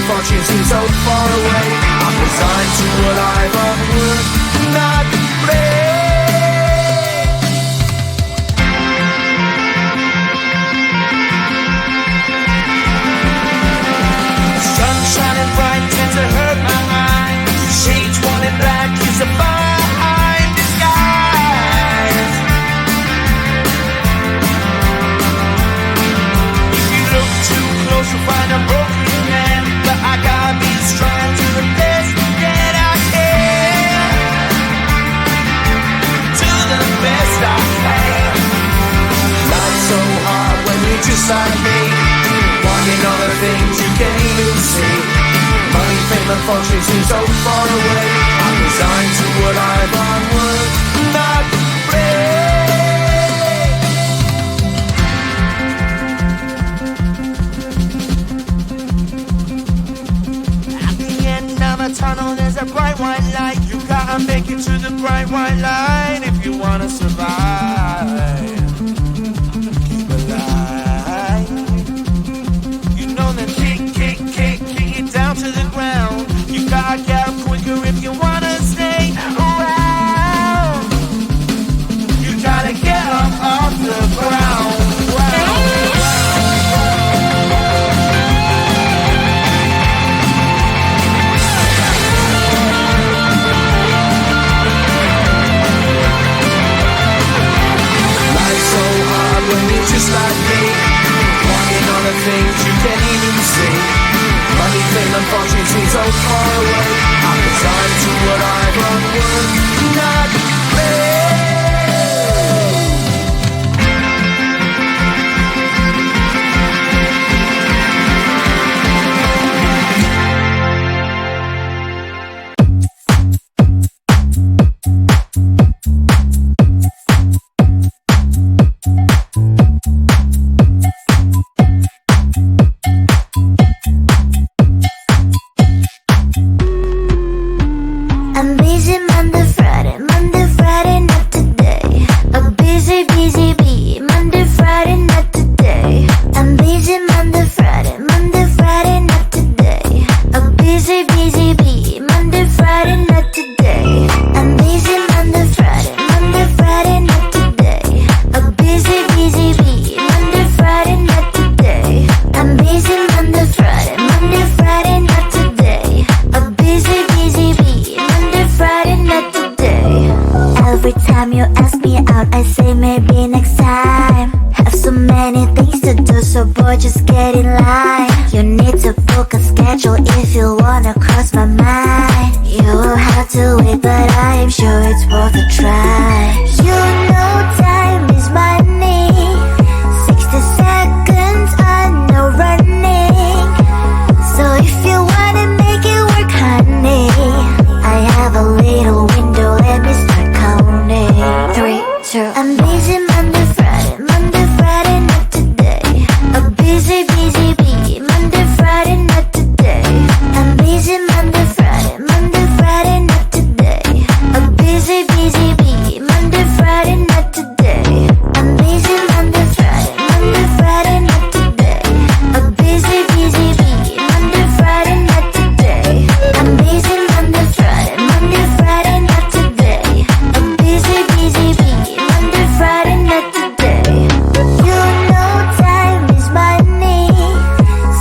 and fortune seem so far away. I'm resigned to what I've unworked, not brave. Sun shining bright tends to hurt my mind. Shades worn in black is a fine disguise. If you look too close you'll find a broken man, but I gotta be strong to the best that I can. To the best I can. Life's so hard when you're just like me, wanting all the things you can't even see. Money, fame and fortune seem so far away. I'm resigned to what I've unworked, not brave. At the end of a tunnel there's a bright white light. You gotta make it to the bright white light if you wanna survive. Keep alive. You know that kick it down to the ground. You gotta get up quicker if you wanna stay around. You gotta get up off the ground. Life's so hard when you're just like me, wanting all the things you can't even see. Money, fame and fortune seem so far away. I'm resigned to what I've unworked, not brave. I'm busy Monday, Friday, not today. A busy bee, Monday, Friday, not today. I'm busy Monday, Friday, not today. A busy bee, Monday, Friday, not today. I'm busy Monday, Friday, not today. A busy bee, Monday, Friday, not today. I'm busy Monday, Friday, not today. A busy bee, Monday, Friday, not today. Every time you ask me out, I say maybe next time. Have so many things to do, so boy, just get in line. You need to book a schedule if you wanna cross my mind. You will have to wait, but I am sure it's worth a try. You know time is money. 60 seconds on no running. So if you wanna make it work, honey, I have a little window, let me start counting. 3, 2, I'm busy Monday, Friday, not today. A busy bee, Monday, Friday, not today. I'm busy Monday, Friday, not today. A busy bee, Monday, Friday, not today. I'm busy Monday, Friday, not today. A busy bee, Monday, Friday, not today. I'm busy Monday, Friday, not today. A busy bee, Monday, Friday, not today. You know time is money.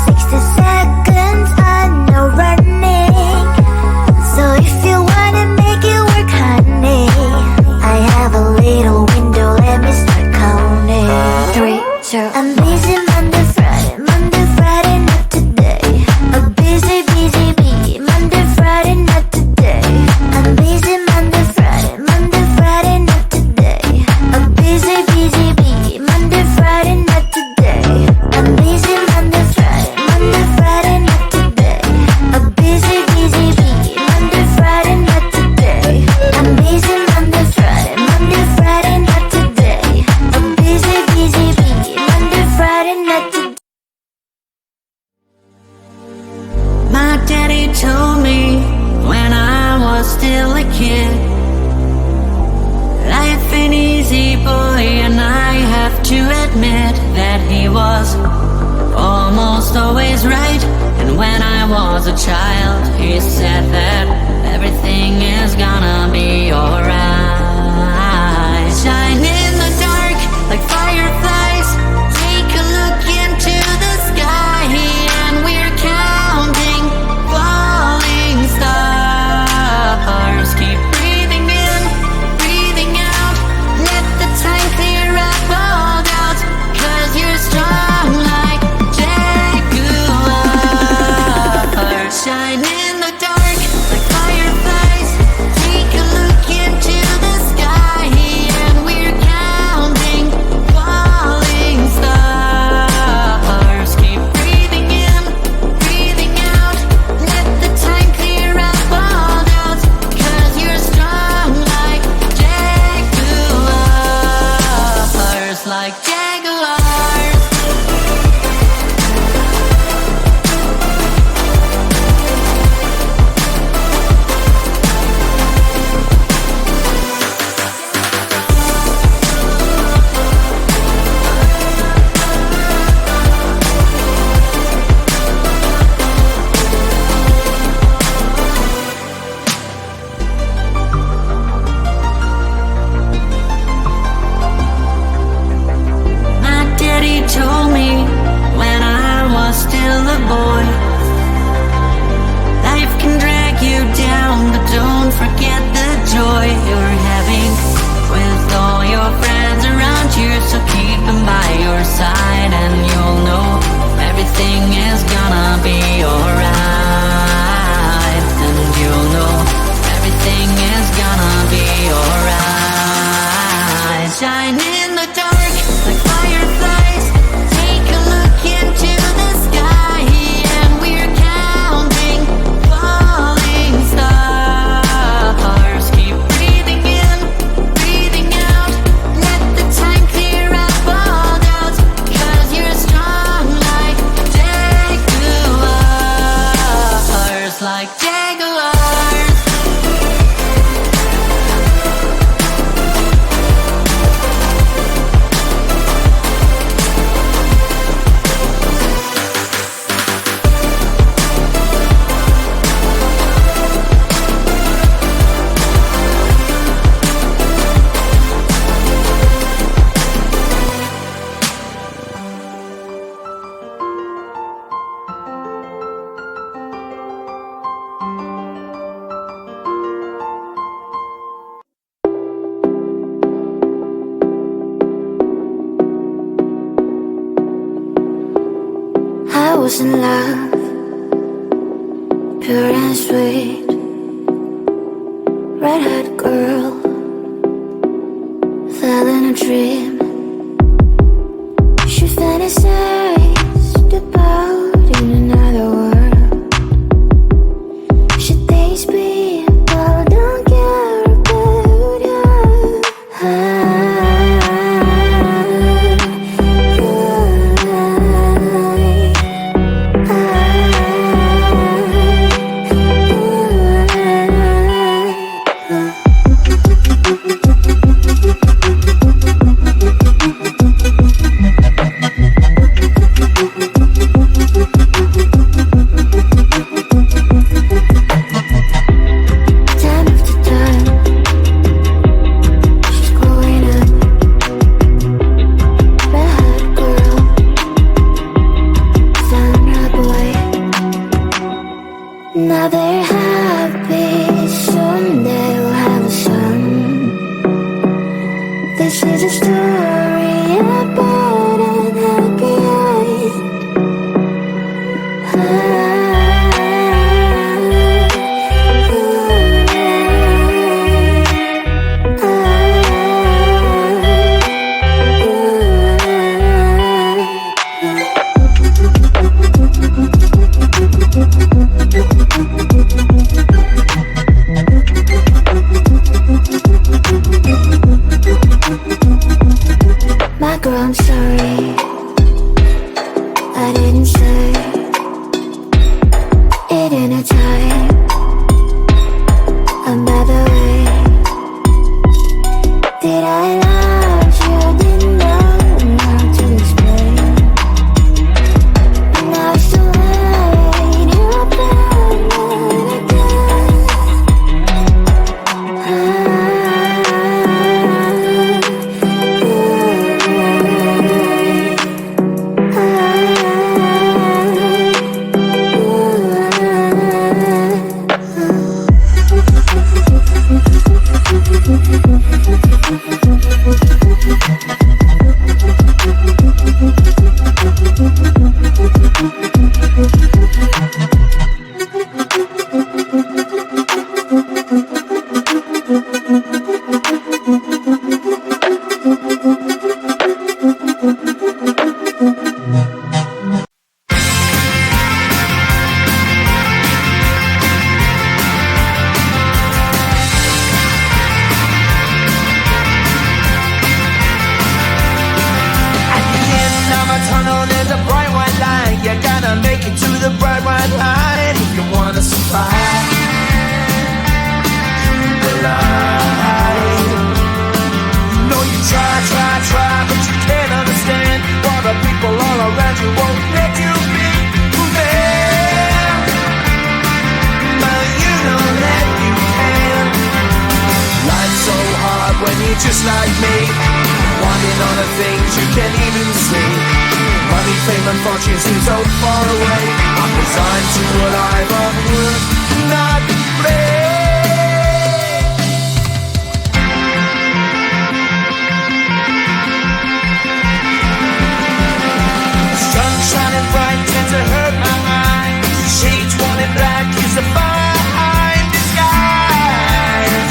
60 seconds on no running. So if you wanna make it work, honey, I have a little window, let me start counting. 3, 2, I'm busy Monday, Friday, not today. A busy bee, Monday, Friday, not today. I'm busy Monday, Friday, not today. A busy bee, Monday, Friday, not today. I'm busy Monday, Friday, not today. A busy bee, Monday, Friday, not today. I'm busy Monday, Friday, not today. A busy bee, Monday, Friday, not today. My daddy told me when I was still a kid, life ain't easy, boy, and I have to admit that he was almost always right. And And when I was a child, he said that everything is gonna be alright. Shine in the dark like fireflies. Take a look into the sky, and we're counting falling stars. Keep breathing in, breathing out. Let the time clear up all doubts, 'cause you're strong like jaguars. Shine in the dark like fireflies. Take a look into the sky, and we're counting falling stars. Keep breathing in, breathing out. Let the time clear up all doubts, 'cause you're strong like jaguars, like jaguars. My daddy told me when I was still a boy, life can drag you down, but don't forget the joy you're having with all your friends around you. So keep them by your side, and you'll know everything is gonna be alright. And you'll know everything is gonna be alright. Shine in the dark like fireflies. Take a look into the sky, and we're counting falling stars. Keep breathing in, breathing out. Let the time clear up all doubts, 'cause you're strong like jaguars, like jaguars. I was in love, pure and sweet, red-hot girl, fell in a dream. She fantasized about in another world. She thinks people don't care about Now they're happy, soon they'll have a son. This is a story about an happy just like me, wanting all the things you can't even see. Money, fame and fortune seem so far away. I'm resigned to what I've unworked, not play. Sun shining bright tends to hurt my mind. Shades worn in black is a fine disguise.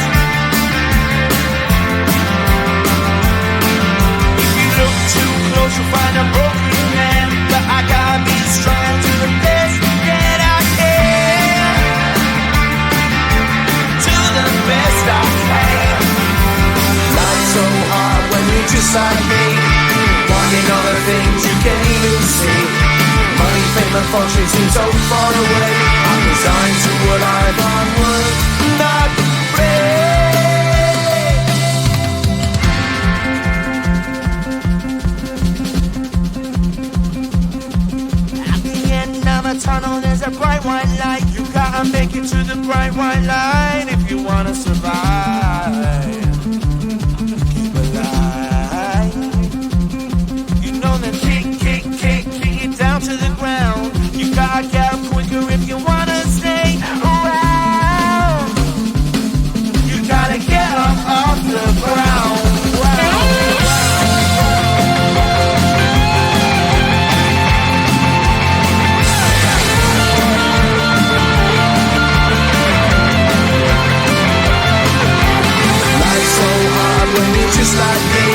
If you look too close you'll find a broken man, but I gotta be strong to the best that I can. To the best I can. Life's so hard when you're just like me, wanting all the things you can't even see. Money, fame and fortune seem so far away. I'm resigned to what I've unworked, not play. At the end of a tunnel there's a bright white light. You gotta make it to the bright white light if you wanna survive. Keep alive. You know that kick it down to the ground. You gotta get up quicker if you wanna stay around. You gotta get up off the ground. Life's so hard when you're just like me,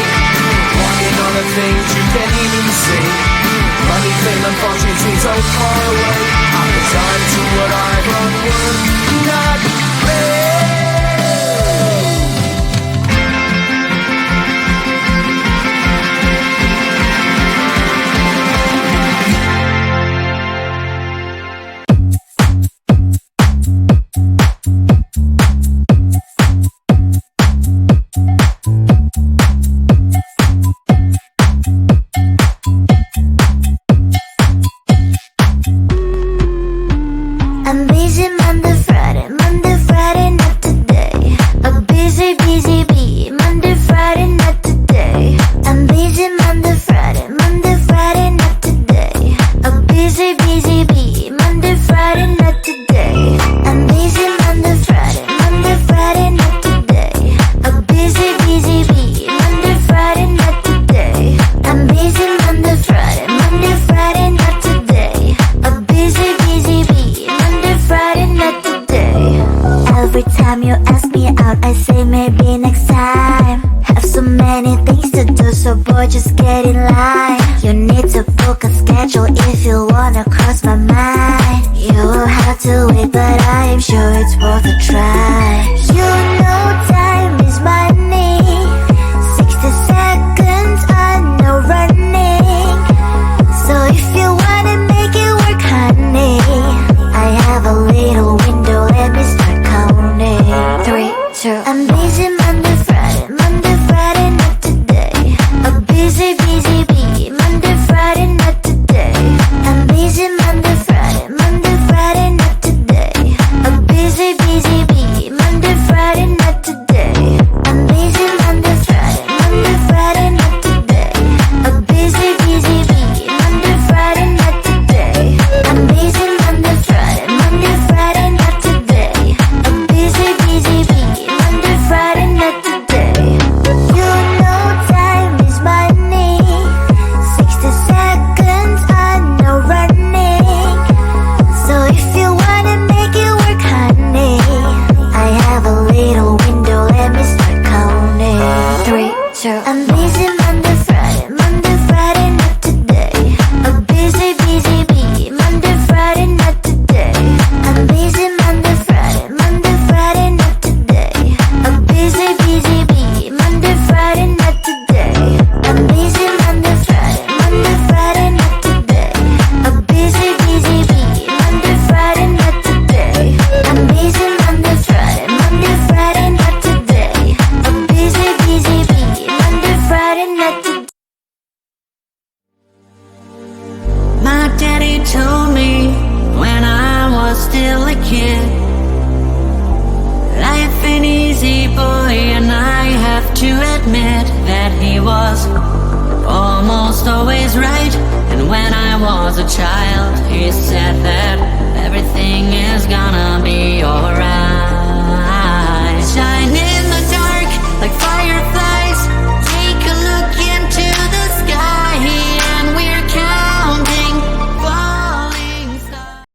wanting all the things you can't even see. Money, fame and fortune seem so far away. I'm resigned to what I've unworked, not play. I'm busy Monday, Friday, not today. A busy bee, Monday, Friday, not today. I'm busy Monday, Friday, not today. A busy bee, Monday, Friday, not today. I'm busy Monday, Friday, not today. A busy bee, Monday, Friday, not today. I'm busy Monday, Friday, not today. A busy bee, Monday, Friday, not today. Every time you ask me out, I say maybe next time. Have so many things to do, so boy, just get in line. You need to book a schedule if you wanna cross my mind. You will have to wait, but I am sure it's worth a try. You know time is money. 60 seconds on no running. So if you wanna make it work, honey, I have a little window, let me start counting. 3, 2, I'm busy Monday, Friday, not today. A busy bee, Monday, Friday, not today. I'm busy Monday, Friday, not today. A busy bee, Monday, to admit that he was almost always right. And when I was a child, he said that